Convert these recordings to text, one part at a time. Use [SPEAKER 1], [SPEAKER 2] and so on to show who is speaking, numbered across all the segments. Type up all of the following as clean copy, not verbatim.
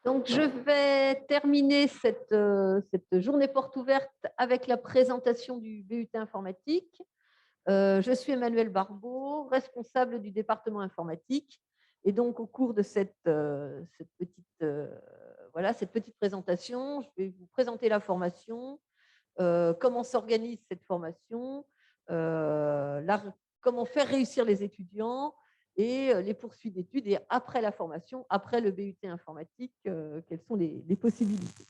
[SPEAKER 1] Donc, je vais terminer cette journée porte ouverte avec la présentation du BUT informatique. Je suis Emmanuelle Barbeau, responsable du département informatique. Et donc, au cours de cette petite présentation, je vais vous présenter la formation, comment s'organise cette formation, comment faire réussir les étudiants et les poursuites d'études. Et après la formation, après le BUT informatique, quelles sont les possibilités.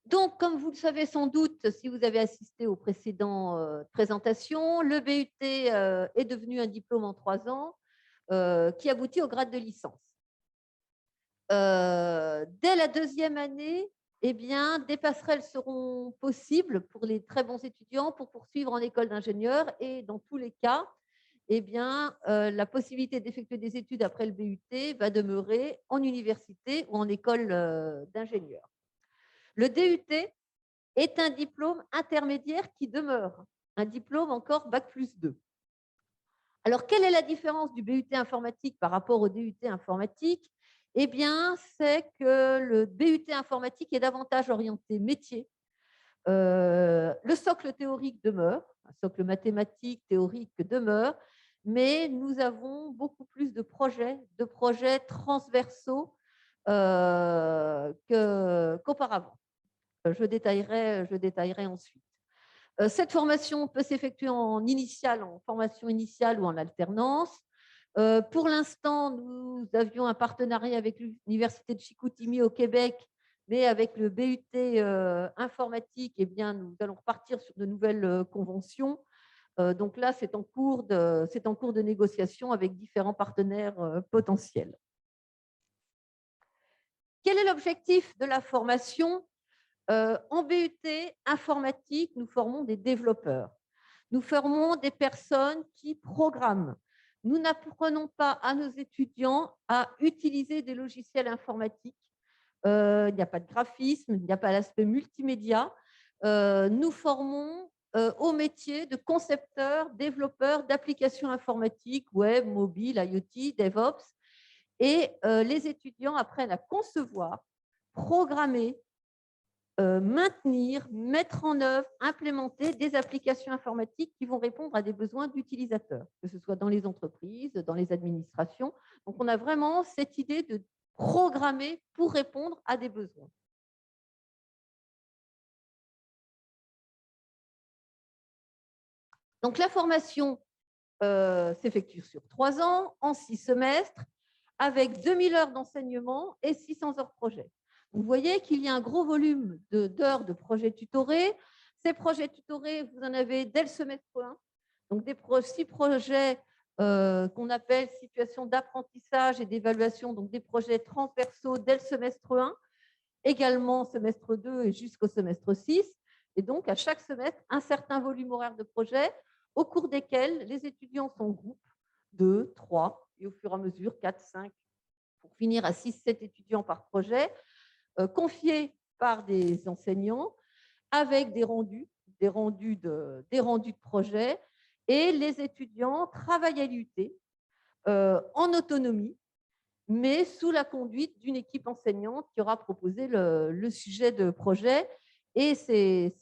[SPEAKER 1] Donc, comme vous le savez sans doute, si vous avez assisté aux précédentes présentations, le BUT est devenu un diplôme en 3 ans qui aboutit au grade de licence. Dès la 2e année, eh bien, des passerelles seront possibles pour les très bons étudiants pour poursuivre en école d'ingénieur et dans tous les cas, eh bien, la possibilité d'effectuer des études après le BUT va demeurer en université ou en école d'ingénieur. Le DUT est un diplôme intermédiaire qui demeure un diplôme encore Bac+2. Alors, quelle est la différence du BUT informatique par rapport au DUT informatique? Eh bien, c'est que le BUT informatique est davantage orienté métier. Le socle théorique demeure, un socle mathématique, théorique demeure, mais nous avons beaucoup plus de projets transversaux qu'auparavant. Je détaillerai ensuite. Cette formation peut s'effectuer en formation initiale ou en alternance. Pour l'instant, nous avions un partenariat avec l'Université de Chicoutimi au Québec, mais avec le BUT informatique, eh bien, nous allons repartir sur de nouvelles conventions. Donc là, c'est en cours de négociation avec différents partenaires potentiels. Quel est l'objectif de la formation? En BUT informatique, nous formons des développeurs. Nous formons des personnes qui programment. Nous n'apprenons pas à nos étudiants à utiliser des logiciels informatiques. Il n'y a pas de graphisme, il n'y a pas l'aspect multimédia. Nous formons au métier de concepteurs, développeurs d'applications informatiques, web, mobile, IoT, DevOps. Et les étudiants apprennent à concevoir, programmer, maintenir, mettre en œuvre, implémenter des applications informatiques qui vont répondre à des besoins d'utilisateurs, que ce soit dans les entreprises, dans les administrations. Donc, on a vraiment cette idée de programmer pour répondre à des besoins. Donc, la formation s'effectue sur 3 ans, en 6 semestres, avec 2000 heures d'enseignement et 600 heures projet. Vous voyez qu'il y a un gros volume d'heures de projets tutorés. Ces projets tutorés, vous en avez dès le semestre 1. Donc, 6 projets qu'on appelle situation d'apprentissage et d'évaluation, donc des projets transversaux dès le semestre 1, également semestre 2 et jusqu'au semestre 6. Et donc, à chaque semestre, un certain volume horaire de projets au cours desquels les étudiants sont en groupe, 2, 3, et au fur et à mesure, 4, 5, pour finir à 6, 7 étudiants par projet, confiés par des enseignants, avec des rendus de projet, et les étudiants travaillent à l'IUT en autonomie, mais sous la conduite d'une équipe enseignante qui aura proposé le sujet de projet. Et ces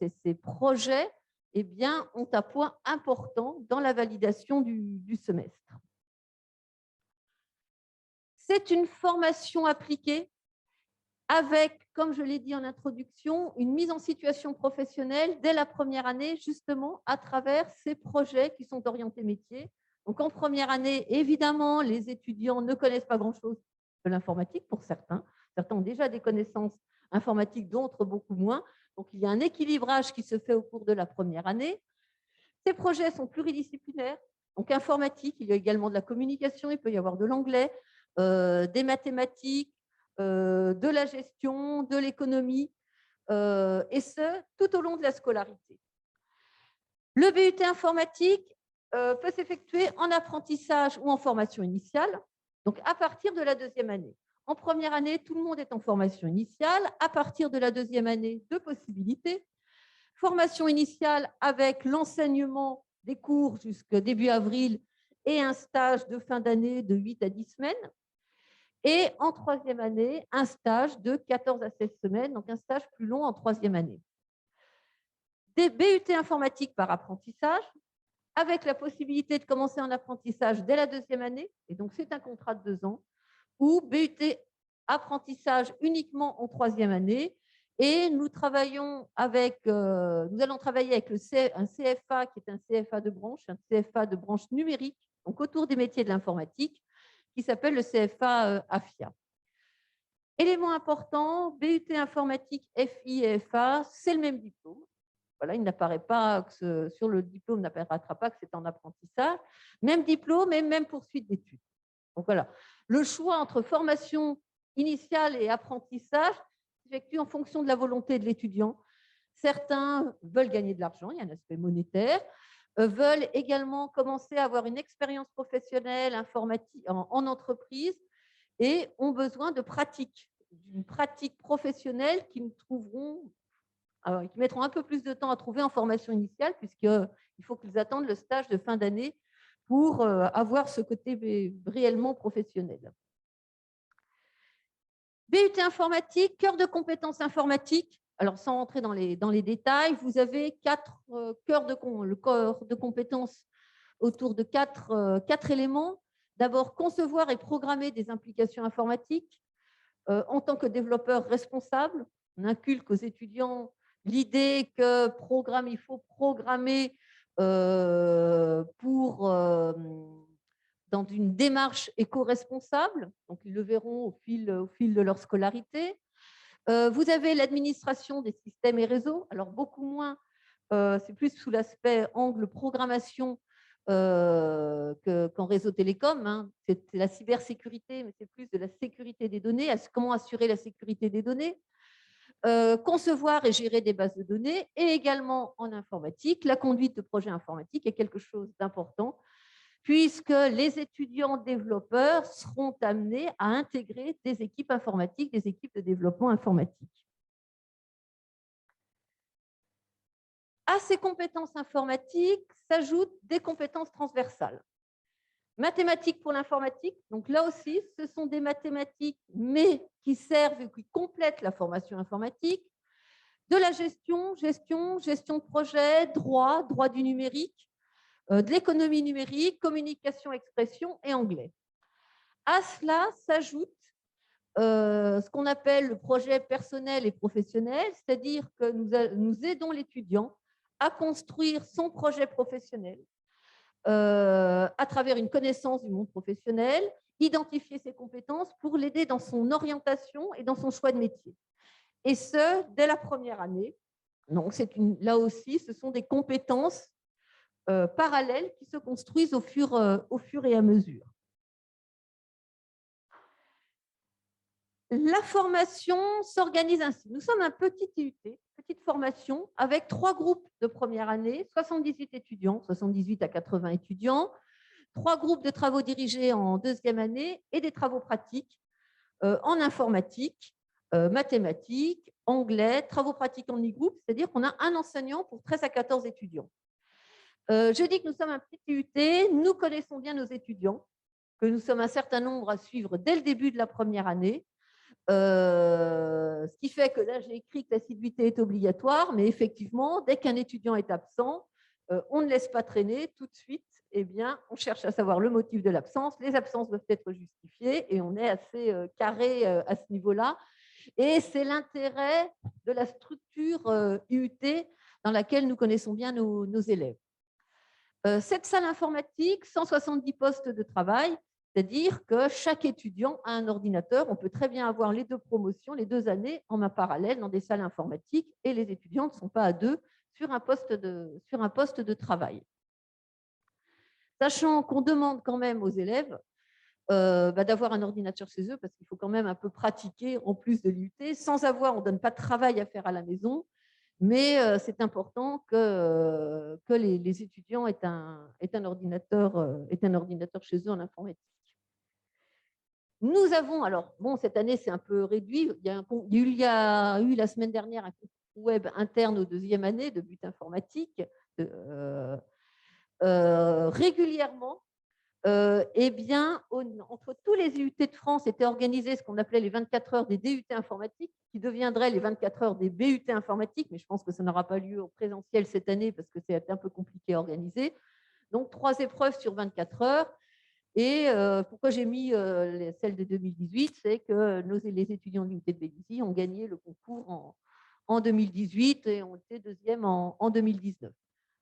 [SPEAKER 1] projets, eh bien, ont un point important dans la validation du semestre. C'est une formation appliquée avec, comme je l'ai dit en introduction, une mise en situation professionnelle dès la première année, justement à travers ces projets qui sont orientés métier. Donc, en première année, évidemment, les étudiants ne connaissent pas grand-chose de l'informatique pour certains. Certains ont déjà des connaissances informatiques, d'autres beaucoup moins. Donc, il y a un équilibrage qui se fait au cours de la première année. Ces projets sont pluridisciplinaires. Donc, informatique, il y a également de la communication, il peut y avoir de l'anglais, des mathématiques, de la gestion, de l'économie, et ce, tout au long de la scolarité. Le BUT informatique peut s'effectuer en apprentissage ou en formation initiale, donc à partir de la 2e année. En première année, tout le monde est en formation initiale. À partir de la 2e année, 2 possibilités. Formation initiale avec l'enseignement des cours jusqu'au début avril et un stage de fin d'année de 8 à 10 semaines. Et en troisième année, un stage de 14 à 16 semaines, donc un stage plus long en troisième année. Des BUT informatique par apprentissage, avec la possibilité de commencer en apprentissage dès la deuxième année, et donc c'est un contrat de 2 ans, ou BUT apprentissage uniquement en troisième année. Et nous allons travailler avec un CFA qui est un CFA de branche numérique, donc autour des métiers de l'informatique, qui s'appelle le CFA AFIA. Élément important, BUT informatique FI et FA, c'est le même diplôme. Voilà, il n'apparaît pas sur le diplôme, n'apparaîtra pas que c'est en apprentissage. Même diplôme et même poursuite d'études. Donc voilà, le choix entre formation initiale et apprentissage s'effectue en fonction de la volonté de l'étudiant. Certains veulent gagner de l'argent, il y a un aspect monétaire, veulent également commencer à avoir une expérience professionnelle informatique en entreprise et ont besoin de pratique, d'une pratique professionnelle qu'ils qui mettront un peu plus de temps à trouver en formation initiale, puisqu'il faut qu'ils attendent le stage de fin d'année pour avoir ce côté réellement professionnel. BUT informatique, cœur de compétences informatiques. Alors, sans rentrer dans les détails, vous avez le corps de compétences autour de quatre éléments. D'abord, concevoir et programmer des implications informatiques. En tant que développeur responsable, on inculque aux étudiants l'idée qu'il faut programmer dans une démarche éco-responsable. Donc, ils le verront au fil de leur scolarité. Vous avez l'administration des systèmes et réseaux. Alors, beaucoup moins, c'est plus sous l'aspect angle programmation qu'en réseau télécom. Hein. C'est la cybersécurité, mais c'est plus de la sécurité des données. Comment assurer la sécurité des données, concevoir et gérer des bases de données, et également en informatique, la conduite de projets informatiques est quelque chose d'important, puisque les étudiants développeurs seront amenés à intégrer des équipes informatiques, des équipes de développement informatique. À ces compétences informatiques s'ajoutent des compétences transversales. Mathématiques pour l'informatique, donc là aussi, ce sont des mathématiques, mais qui servent et qui complètent la formation informatique. De la gestion de projet, droit du numérique, de l'économie numérique, communication, expression et anglais. À cela s'ajoute ce qu'on appelle le projet personnel et professionnel, c'est-à-dire que nous aidons l'étudiant à construire son projet professionnel à travers une connaissance du monde professionnel, identifier ses compétences pour l'aider dans son orientation et dans son choix de métier. Et ce, dès la première année. Donc, là aussi, ce sont des compétences parallèles qui se construisent au fur et à mesure. La formation s'organise ainsi. Nous sommes un petit IUT, petite formation, avec 3 groupes de première année, 78 étudiants, 78 à 80 étudiants, 3 groupes de travaux dirigés en deuxième année et des travaux pratiques en informatique, mathématiques, anglais, travaux pratiques en e-groupe, c'est-à-dire qu'on a un enseignant pour 13 à 14 étudiants. Je dis que nous sommes un petit IUT, nous connaissons bien nos étudiants, que nous sommes un certain nombre à suivre dès le début de la première année. Ce qui fait que là, j'ai écrit que l'assiduité est obligatoire, mais effectivement, dès qu'un étudiant est absent, on ne laisse pas traîner tout de suite. Eh bien, on cherche à savoir le motif de l'absence. Les absences doivent être justifiées et on est assez carré à ce niveau-là. Et c'est l'intérêt de la structure IUT dans laquelle nous connaissons bien nos élèves. Cette salle informatique, 170 postes de travail, c'est-à-dire que chaque étudiant a un ordinateur. On peut très bien avoir les 2 promotions, les 2 années en main parallèle dans des salles informatiques et les étudiants ne sont pas à 2 sur un poste de travail. Sachant qu'on demande quand même aux élèves d'avoir un ordinateur chez eux parce qu'il faut quand même un peu pratiquer en plus de l'IUT. Sans avoir, on ne donne pas de travail à faire à la maison. Mais c'est important que les étudiants aient un ordinateur chez eux en informatique. Nous avons, alors bon, cette année c'est un peu réduit, il y a eu la semaine dernière un concours web interne aux deuxième année de but informatique. Régulièrement, eh bien, entre tous les IUT de France étaient organisés ce qu'on appelait les 24 heures des DUT informatiques, qui deviendraient les 24 heures des BUT informatiques, mais je pense que ça n'aura pas lieu au présentiel cette année parce que c'est un peu compliqué à organiser. Donc, 3 épreuves sur 24 heures. Et pourquoi j'ai mis celle de 2018, c'est que les étudiants de l'unité de Bélizy ont gagné le concours en 2018 et ont été deuxième en 2019.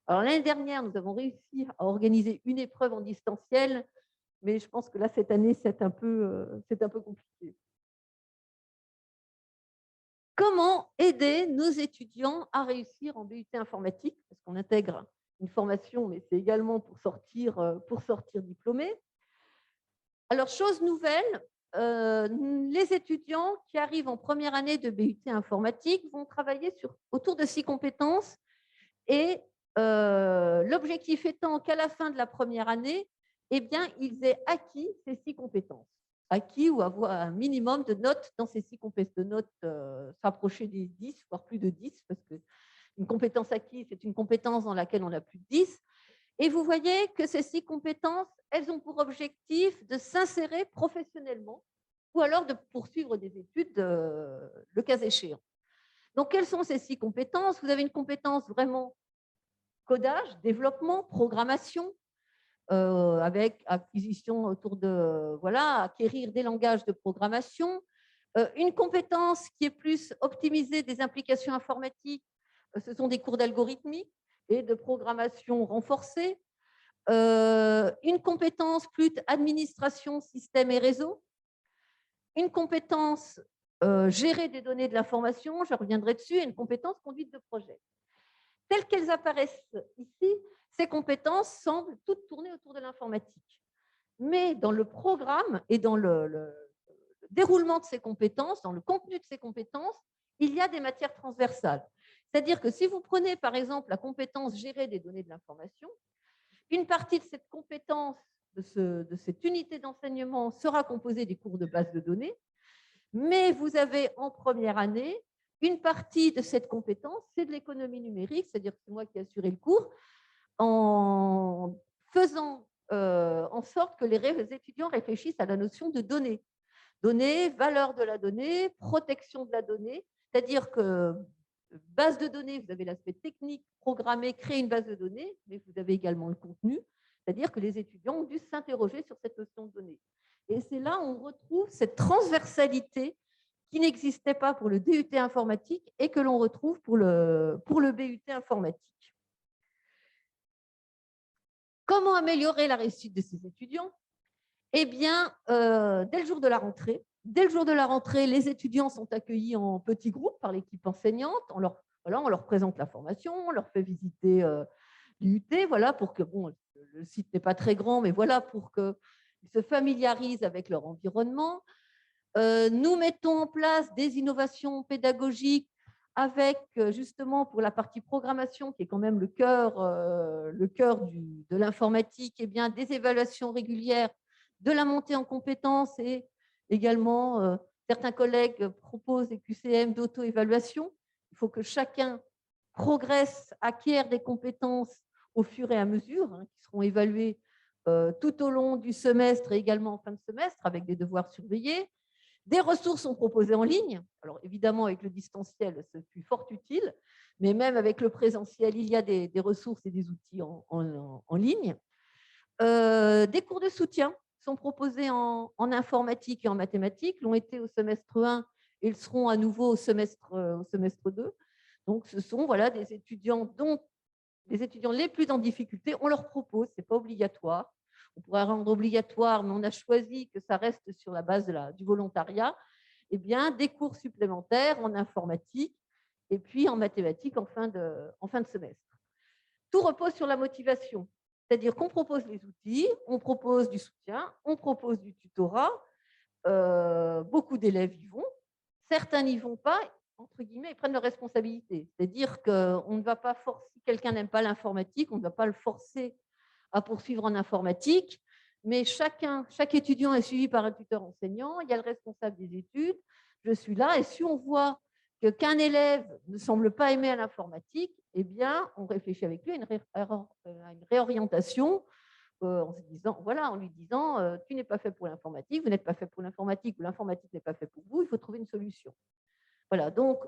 [SPEAKER 1] Alors l'année dernière, nous avons réussi à organiser une épreuve en distanciel, mais je pense que là, cette année, c'est un peu compliqué. Comment aider nos étudiants à réussir en BUT informatique? Parce qu'on intègre une formation, mais c'est également pour sortir diplômé. Alors, chose nouvelle, les étudiants qui arrivent en première année de BUT informatique vont travailler autour de 6 compétences et l'objectif étant qu'à la fin de la première année, eh bien, ils aient acquis ces 6 compétences. Acquis ou avoir un minimum de notes dans ces 6 compétences, de notes s'approcher des 10, voire plus de 10, parce qu'une compétence acquise, c'est une compétence dans laquelle on a plus de 10. Et vous voyez que ces 6 compétences, elles ont pour objectif de s'insérer professionnellement ou alors de poursuivre des études, le cas échéant. Donc, quelles sont ces 6 compétences? Vous avez une compétence vraiment codage, développement, programmation, avec acquisition autour de, acquérir des langages de programmation. Une compétence qui est plus optimisée des implications informatiques, ce sont des cours d'algorithmie et de programmation renforcée. Une compétence plus administration, système et réseau. Une compétence gérer des données de l'information, je reviendrai dessus, et une compétence conduite de projet. Telles qu'elles apparaissent ici, ces compétences semblent toutes tourner autour de l'informatique. Mais dans le programme et dans le déroulement de ces compétences, dans le contenu de ces compétences, il y a des matières transversales. C'est-à-dire que si vous prenez par exemple la compétence gérer des données de l'information, une partie de cette compétence, de cette unité d'enseignement sera composée des cours de base de données, mais vous avez en première année une partie de cette compétence, c'est de l'économie numérique, c'est-à-dire que c'est moi qui ai assuré le cours, en faisant en sorte que les étudiants réfléchissent à la notion de données. Données, valeur de la donnée, protection de la donnée, c'est-à-dire que base de données, vous avez l'aspect technique, programmer, créer une base de données, mais vous avez également le contenu, c'est-à-dire que les étudiants ont dû s'interroger sur cette notion de données. Et c'est là où on retrouve cette transversalité qui n'existait pas pour le DUT informatique et que l'on retrouve pour le BUT informatique. Comment améliorer la réussite de ces étudiants? Eh bien, dès le jour de la rentrée, les étudiants sont accueillis en petits groupes par l'équipe enseignante. On leur présente la formation, on leur fait visiter l'IUT, pour que, bon, le site n'est pas très grand, mais pour qu'ils se familiarisent avec leur environnement. Nous mettons en place des innovations pédagogiques avec, justement, pour la partie programmation, qui est quand même le cœur de l'informatique, eh bien, des évaluations régulières, de la montée en compétences et également, certains collègues proposent des QCM d'auto-évaluation. Il faut que chacun progresse, acquiert des compétences au fur et à mesure, qui seront évaluées tout au long du semestre et également en fin de semestre avec des devoirs surveillés. Des ressources sont proposées en ligne. Alors évidemment, avec le distanciel, ce fut fort utile, mais même avec le présentiel, il y a des ressources et des outils en ligne. Des cours de soutien sont proposés en informatique et en mathématiques, l'ont été au semestre 1 et ils seront à nouveau au semestre 2. Donc, ce sont des étudiants les plus en difficulté. On leur propose, ce n'est pas obligatoire. On pourrait rendre obligatoire, mais on a choisi que ça reste sur la base du volontariat. Eh bien, des cours supplémentaires en informatique et puis en mathématiques en fin de semestre. Tout repose sur la motivation. C'est-à-dire qu'on propose les outils, on propose du soutien, on propose du tutorat. Beaucoup d'élèves y vont. Certains n'y vont pas, entre guillemets, ils prennent leurs responsabilités. C'est-à-dire qu'on ne va pas forcer, si quelqu'un n'aime pas l'informatique, on ne va pas le forcer à poursuivre en informatique, mais chaque étudiant est suivi par un tuteur enseignant, il y a le responsable des études, je suis là, et si on voit qu'un élève ne semble pas aimer l'informatique, eh bien, on réfléchit avec lui à une réorientation en se disant, voilà, en lui disant, tu n'es pas fait pour l'informatique, vous n'êtes pas fait pour l'informatique, ou l'informatique n'est pas fait pour vous, il faut trouver une solution. Voilà, donc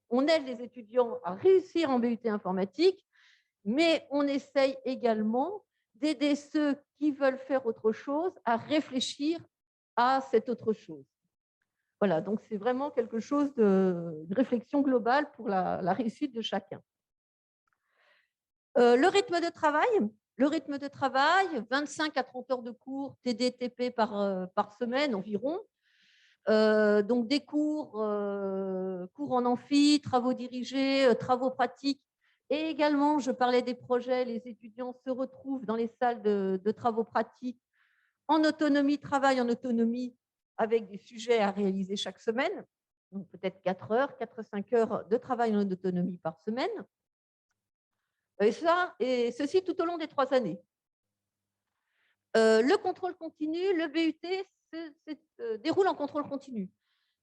[SPEAKER 1] on aide les étudiants à réussir en BUT informatique, mais on essaye également d'aider ceux qui veulent faire autre chose à réfléchir à cette autre chose. Voilà, donc c'est vraiment quelque chose de réflexion globale pour la réussite de chacun. Le rythme de travail, 25 à 30 heures de cours TD-TP par semaine environ. Donc des cours en amphi, travaux dirigés, travaux pratiques. Et également, je parlais des projets, les étudiants se retrouvent dans les salles de travaux pratiques en autonomie, travail en autonomie, avec des sujets à réaliser chaque semaine. Donc peut-être 4 heures, 4 à 5 heures de travail en autonomie par semaine. Et ceci tout au long des 3 années. Le contrôle continu, le BUT se déroule en contrôle continu.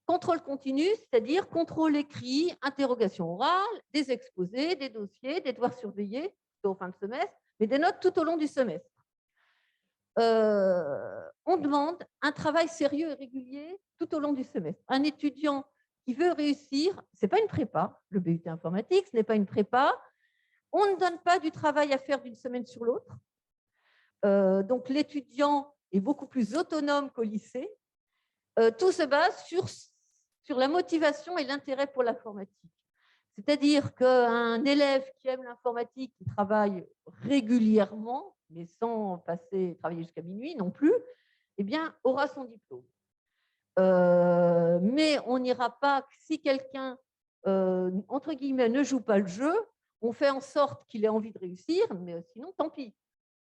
[SPEAKER 1] Contrôle continu, c'est-à-dire contrôle écrit, interrogation orale, des exposés, des dossiers, des devoirs surveillés au fin de semestre, mais des notes tout au long du semestre. On demande un travail sérieux et régulier tout au long du semestre. Un étudiant qui veut réussir, ce n'est pas une prépa, le BUT informatique, ce n'est pas une prépa. On ne donne pas du travail à faire d'une semaine sur l'autre. Donc l'étudiant est beaucoup plus autonome qu'au lycée. Tout se base sur la motivation et l'intérêt pour l'informatique. C'est-à-dire qu'un élève qui aime l'informatique, qui travaille régulièrement, mais sans travailler jusqu'à minuit non plus, eh bien, aura son diplôme. Mais on n'ira pas, si quelqu'un, entre guillemets, ne joue pas le jeu, on fait en sorte qu'il ait envie de réussir, mais sinon, tant pis.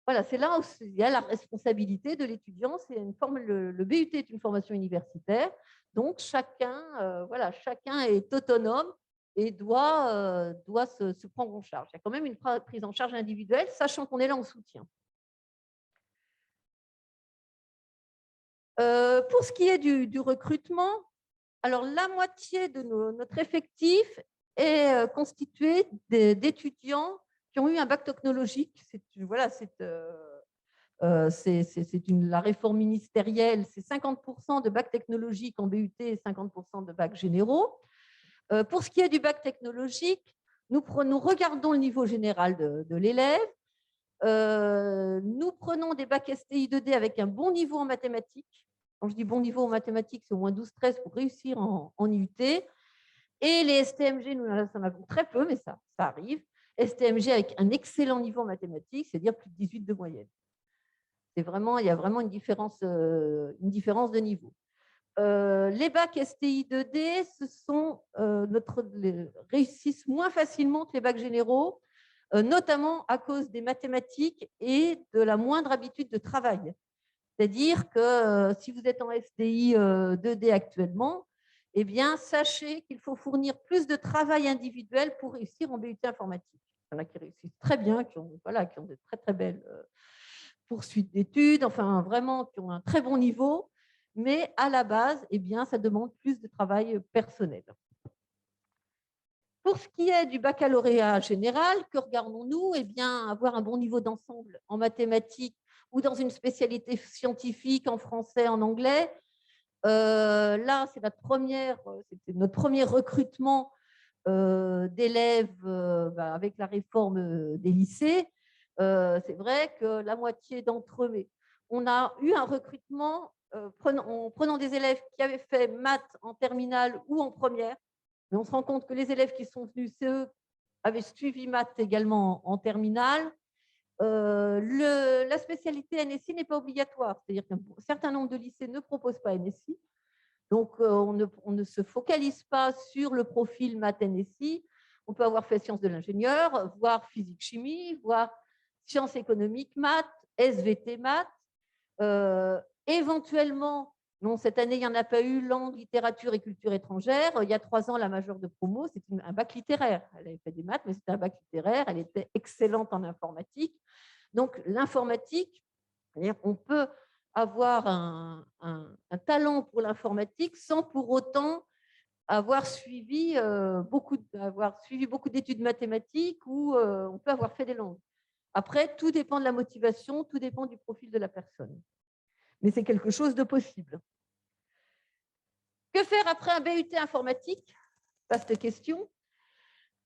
[SPEAKER 1] Voilà, c'est là où il y a la responsabilité de l'étudiant. Le BUT est une formation universitaire, donc chacun est autonome et doit se prendre en charge. Il y a quand même une prise en charge individuelle, sachant qu'on est là en soutien. Pour ce qui est du recrutement, alors la moitié de notre effectif est constitué d'étudiants qui ont eu un bac technologique. La réforme ministérielle, c'est 50% de bac technologique en BUT et 50% de bac généraux. Pour ce qui est du bac technologique, nous regardons le niveau général de l'élève. Nous prenons des bacs STI 2D avec un bon niveau en mathématiques. Quand je dis bon niveau en mathématiques, c'est au moins 12-13 pour réussir en IUT. Et les STMG, nous en avons très peu, mais ça arrive. STMG avec un excellent niveau en mathématiques, c'est-à-dire plus de 18 de moyenne. Il y a vraiment une différence de niveau. Les bacs STI 2D réussissent moins facilement que les bacs généraux, notamment à cause des mathématiques et de la moindre habitude de travail. C'est-à-dire que si vous êtes en STI 2D actuellement, eh bien, sachez qu'il faut fournir plus de travail individuel pour réussir en BUT informatique. Il y en a qui réussissent très bien, qui ont de très, très belles poursuites d'études, enfin, vraiment, qui ont un très bon niveau. Mais à la base, eh bien, ça demande plus de travail personnel. Pour ce qui est du baccalauréat général, que regardons-nous? Eh bien, avoir un bon niveau d'ensemble en mathématiques ou dans une spécialité scientifique, en français, en anglais. Là, c'était notre premier recrutement d'élèves avec la réforme des lycées. C'est vrai que la moitié d'entre eux, on a eu un recrutement en prenant des élèves qui avaient fait maths en terminale ou en première. Mais on se rend compte que les élèves qui sont venus, CE, avaient suivi maths également en terminale. La spécialité NSI n'est pas obligatoire, c'est-à-dire qu'un certain nombre de lycées ne proposent pas NSI. Donc, on ne se focalise pas sur le profil maths NSI. On peut avoir fait sciences de l'ingénieur, voire physique-chimie, voire sciences économiques maths, SVT maths. Éventuellement, non, cette année, il n'y en a pas eu, langue, littérature et culture étrangère. Il y a 3 ans, la majeure de promo, c'était un bac littéraire. Elle avait fait des maths, mais c'était un bac littéraire. Elle était excellente en informatique. Donc, l'informatique, on peut avoir un talent pour l'informatique sans pour autant avoir suivi beaucoup d'études mathématiques ou on peut avoir fait des langues. Après, tout dépend de la motivation, tout dépend du profil de la personne. Mais c'est quelque chose de possible. Que faire après un BUT informatique? Vaste question.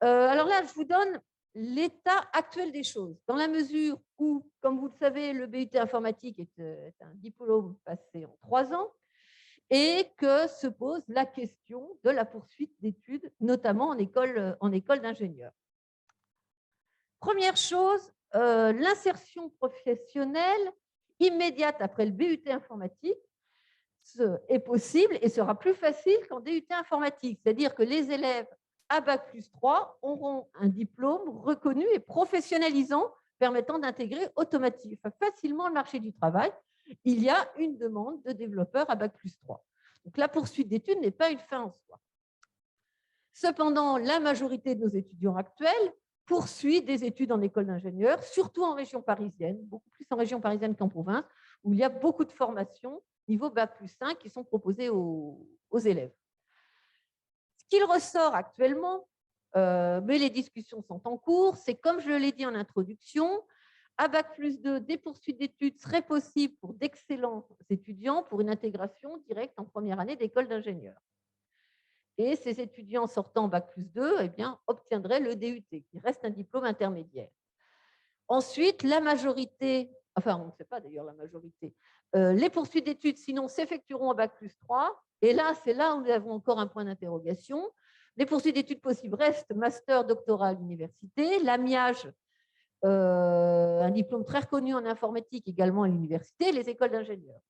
[SPEAKER 1] Alors là, je vous donne l'état actuel des choses, dans la mesure où, comme vous le savez, le BUT informatique est un diplôme passé en 3 ans et que se pose la question de la poursuite d'études, notamment en école d'ingénieur. Première chose, l'insertion professionnelle immédiate après le BUT informatique est possible et sera plus facile qu'en DUT informatique. C'est-à-dire que les élèves à Bac+3 auront un diplôme reconnu et professionnalisant permettant d'intégrer facilement le marché du travail. Il y a une demande de développeurs à Bac+3. Donc la poursuite d'études n'est pas une fin en soi. Cependant, la majorité de nos étudiants actuels poursuit des études en école d'ingénieur, surtout en région parisienne, beaucoup plus en région parisienne qu'en province, où il y a beaucoup de formations niveau Bac+5 qui sont proposées aux élèves. Ce qu'il ressort actuellement, mais les discussions sont en cours, c'est comme je l'ai dit en introduction, à Bac+2, des poursuites d'études seraient possibles pour d'excellents étudiants pour une intégration directe en première année d'école d'ingénieur. Et ces étudiants sortant Bac+2 eh bien, obtiendraient le DUT, qui reste un diplôme intermédiaire. Ensuite, la majorité, enfin on ne sait pas d'ailleurs la majorité, les poursuites d'études sinon s'effectueront en Bac+3, et là c'est là où nous avons encore un point d'interrogation. Les poursuites d'études possibles restent master, doctorat à l'université, l'AMIAGE, un diplôme très reconnu en informatique également à l'université, les écoles d'ingénieurs.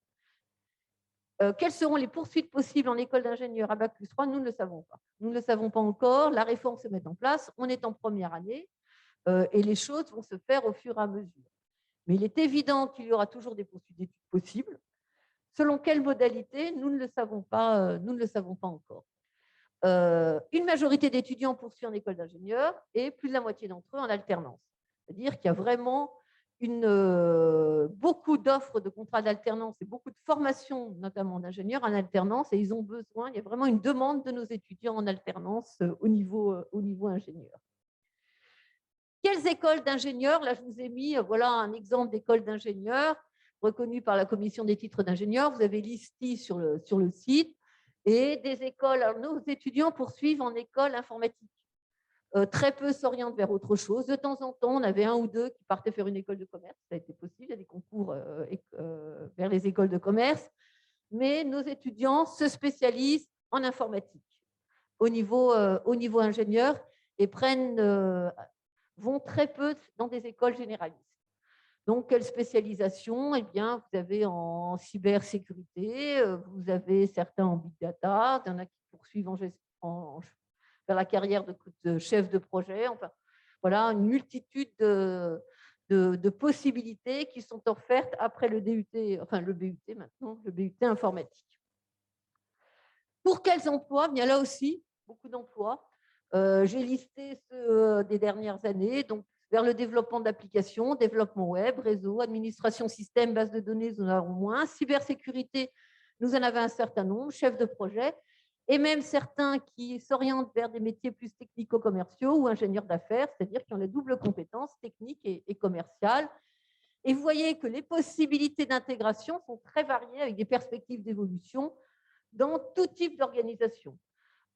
[SPEAKER 1] Quelles seront les poursuites possibles en école d'ingénieur à Bac+3? Nous ne le savons pas. Nous ne le savons pas encore. La réforme se met en place. On est en première année et les choses vont se faire au fur et à mesure. Mais il est évident qu'il y aura toujours des poursuites d'études possibles. Selon quelle modalité, nous ne le savons pas, encore. Une majorité d'étudiants poursuit en école d'ingénieur et plus de la moitié d'entre eux en alternance. C'est-à-dire qu'il y a vraiment beaucoup d'offres de contrats d'alternance et beaucoup de formations, notamment d'ingénieurs en alternance, et ils ont besoin, il y a vraiment une demande de nos étudiants en alternance au niveau ingénieur. Quelles écoles d'ingénieurs? Là, je vous ai mis voilà, un exemple d'école d'ingénieurs reconnue par la commission des titres d'ingénieurs. Vous avez l'ISTI sur le site. Et des écoles, alors nos étudiants poursuivent en école informatique. Très peu s'orientent vers autre chose. De temps en temps, on avait un ou deux qui partaient faire une école de commerce. Ça a été possible, il y a des concours vers les écoles de commerce. Mais nos étudiants se spécialisent en informatique au niveau ingénieur et vont très peu dans des écoles généralistes. Donc, quelle spécialisation? Eh bien, vous avez en cybersécurité, vous avez certains en big data, il y en a qui poursuivent vers la carrière de chef de projet. Enfin, voilà, une multitude de possibilités qui sont offertes après le DUT, enfin le BUT maintenant, le BUT informatique. Pour quels emplois? Bien là aussi, beaucoup d'emplois. J'ai listé ceux des dernières années, donc vers le développement d'applications, développement web, réseau, administration système, base de données, nous en avons moins. Cybersécurité, nous en avons un certain nombre, chef de projet, et même certains qui s'orientent vers des métiers plus technico-commerciaux ou ingénieurs d'affaires, c'est-à-dire qui ont les doubles compétences techniques et commerciales. Et vous voyez que les possibilités d'intégration sont très variées avec des perspectives d'évolution dans tout type d'organisation.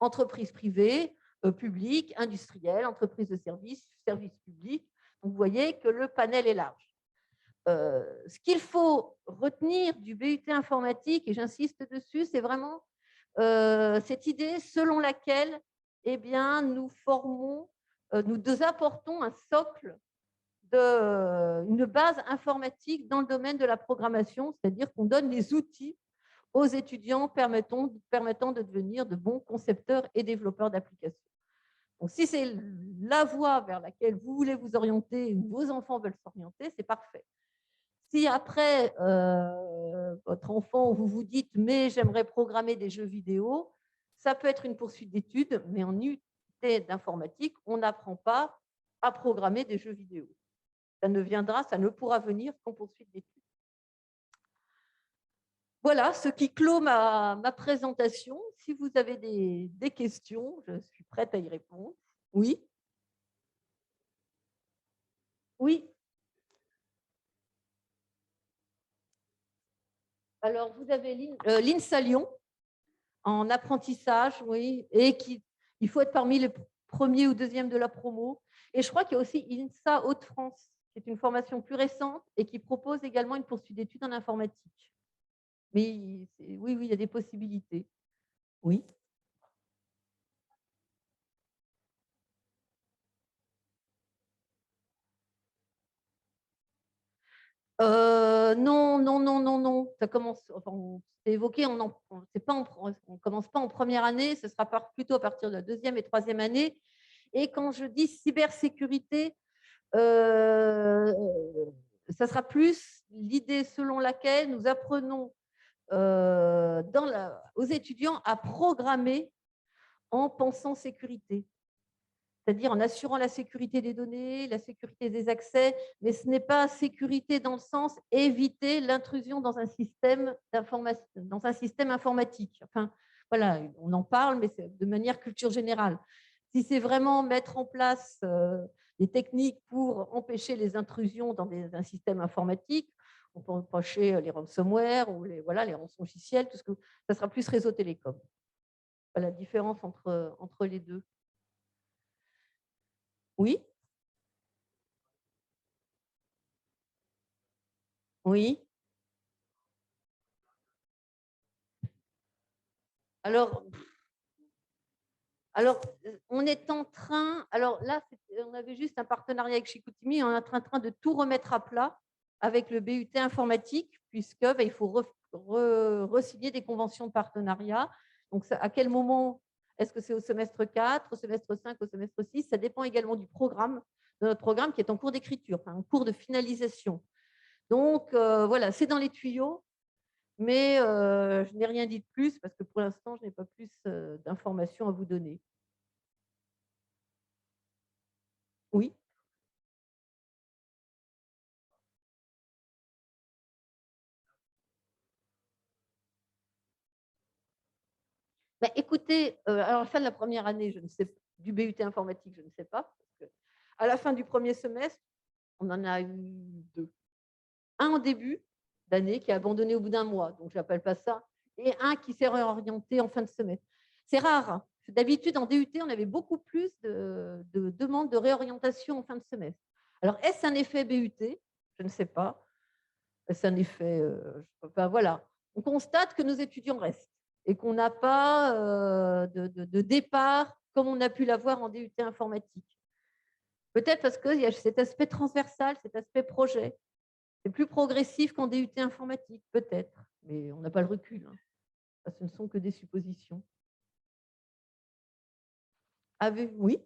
[SPEAKER 1] Entreprises privées, publiques, industrielles, entreprises de services, services publics. Donc, vous voyez que le panel est large. Ce qu'il faut retenir du BUT informatique, et j'insiste dessus, c'est vraiment cette idée selon laquelle eh bien, nous apportons un socle, une base informatique dans le domaine de la programmation, c'est-à-dire qu'on donne les outils aux étudiants permettant de devenir de bons concepteurs et développeurs d'applications. Donc, si c'est la voie vers laquelle vous voulez vous orienter ou vos enfants veulent s'orienter, c'est parfait. Si après, votre enfant, vous vous dites « mais j'aimerais programmer des jeux vidéo », ça peut être une poursuite d'études, mais en UT d'informatique, on n'apprend pas à programmer des jeux vidéo. Ça ne pourra venir qu'en poursuite d'études. Voilà ce qui clôt ma présentation. Si vous avez des questions, je suis prête à y répondre. Oui? Oui. Alors, vous avez l'INSA Lyon en apprentissage, oui, et il faut être parmi les premiers ou deuxièmes de la promo. Et je crois qu'il y a aussi INSA Hauts-de-France, qui est une formation plus récente et qui propose également une poursuite d'études en informatique. Mais oui, il y a des possibilités. Oui. Non, non, non, non, non. Ça commence, enfin, c'est évoqué, on commence pas en première année, ce sera plutôt à partir de la deuxième et troisième année. Et quand je dis cybersécurité, ça sera plus l'idée selon laquelle nous apprenons aux étudiants à programmer en pensant sécurité, c'est-à-dire en assurant la sécurité des données, la sécurité des accès, mais ce n'est pas sécurité dans le sens éviter l'intrusion dans un système informatique. Enfin, voilà, on en parle, mais c'est de manière culture générale. Si c'est vraiment mettre en place des techniques pour empêcher les intrusions dans un système informatique, on peut empêcher les ransomware ou les rançongiciels, tout ce que ça sera plus réseau télécom. Voilà la différence entre les deux. Oui. Oui. Alors, on est en train, alors là, on avait juste un partenariat avec Chicoutimi, on est en train de tout remettre à plat avec le BUT informatique, puisque il faut re-signer des conventions de partenariat. Donc, à quel moment? Est-ce que c'est au semestre 4, au semestre 5, au semestre 6? Ça dépend également du programme, de notre programme qui est en cours d'écriture, en cours de finalisation. Donc, voilà, c'est dans les tuyaux. Mais je n'ai rien dit de plus parce que pour l'instant, je n'ai pas plus d'informations à vous donner. Oui. Bah, écoutez, alors à la fin de la première année, je ne sais du BUT informatique, je ne sais pas. Parce que à la fin du premier semestre, on en a eu 2. Un en début d'année qui a abandonné au bout d'un mois, donc je n'appelle pas ça, et un qui s'est réorienté en fin de semestre. C'est rare. Hein. D'habitude, en DUT, on avait beaucoup plus de demandes de réorientation en fin de semestre. Alors, est-ce un effet BUT? Je ne sais pas. Est-ce un effet voilà. On constate que nos étudiants restent et qu'on n'a pas de départ comme on a pu l'avoir en DUT informatique. Peut-être parce qu'il y a cet aspect transversal, cet aspect projet. C'est plus progressif qu'en DUT informatique, peut-être, mais on n'a pas le recul. Hein. Ce ne sont que des suppositions. Oui.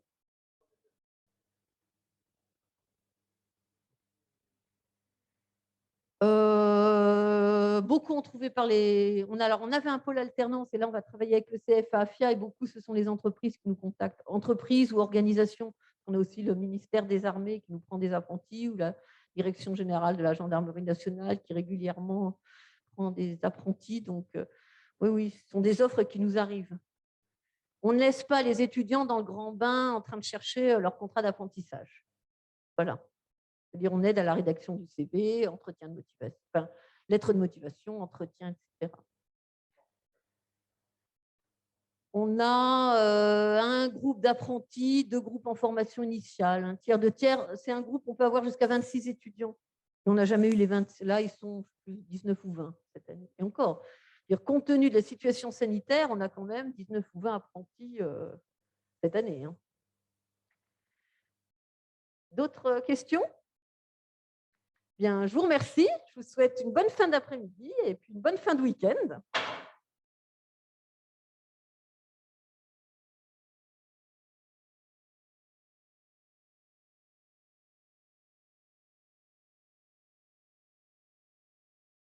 [SPEAKER 1] Beaucoup ont trouvé par les. On avait un pôle alternance et là, on va travailler avec le CFA AFIA et beaucoup, ce sont les entreprises qui nous contactent, entreprises ou organisations. On a aussi le ministère des Armées qui nous prend des apprentis ou la direction générale de la gendarmerie nationale qui régulièrement prend des apprentis. Donc, oui, ce sont des offres qui nous arrivent. On ne laisse pas les étudiants dans le grand bain en train de chercher leur contrat d'apprentissage. Voilà. C'est-à-dire, on aide à la rédaction du CV, entretien de motivation, enfin, lettre de motivation, entretien, etc. On a un groupe d'apprentis, 2 groupes en formation initiale, un tiers, 2 tiers. C'est un groupe, on peut avoir jusqu'à 26 étudiants. Et on n'a jamais eu les 20. Là, ils sont 19 ou 20 cette année. Et encore, compte tenu de la situation sanitaire, on a quand même 19 ou 20 apprentis cette année. Hein. D'autres questions? Bien, je vous remercie. Je vous souhaite une bonne fin d'après-midi et puis une bonne fin de week-end.